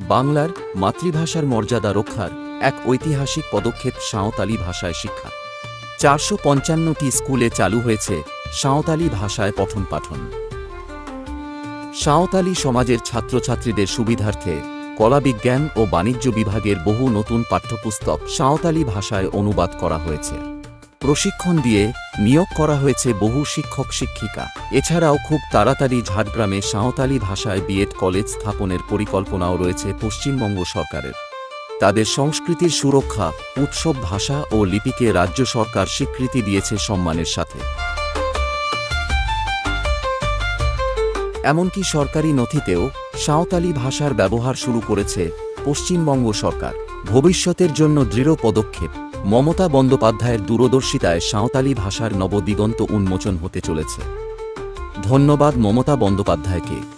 বাংলার মাতৃভাষার মর্যাদা রক্ষার এক ঐতিহাসিক পদক্ষেপ সাঁওতালি ভাষায় শিক্ষা। 455টি স্কুলে চালু হয়েছে সাঁওতালি ভাষায় পঠন পাঠন। সাঁওতালি সমাজের ছাত্রছাত্রীদের সুবিধার্থে কলা বিজ্ঞান ও বাণিজ্য বিভাগের বহু নতুন পাঠ্যপুস্তক সাঁওতালি ভাষায় অনুবাদ করা হয়েছে। প্রশিক্ষণ দিয়ে নিয়োগ করা হয়েছে বহু শিক্ষক শিক্ষিকা। এছাড়াও খুব তাড়াতাড়ি ঝাড়গ্রামে সাঁওতালি ভাষায় বিএড কলেজ স্থাপনের পরিকল্পনাও রয়েছে পশ্চিমবঙ্গ সরকারের। তাদের সংস্কৃতির সুরক্ষা, উৎসব ভাষা ও লিপিকে রাজ্য সরকার স্বীকৃতি দিয়েছে সম্মানের সাথে। এমনকি সরকারি নথিতেও সাঁওতালি ভাষার ব্যবহার শুরু করেছে পশ্চিমবঙ্গ সরকার। ভবিষ্যতের জন্য দৃঢ় পদক্ষেপ। মমতা বন্দ্যোপাধ্যায়ের দূরদর্শিতায় সাঁওতালি ভাষার নবদিগন্ত উন্মোচন হতে চলেছে। ধন্যবাদ মমতা বন্দ্যোপাধ্যায়কে।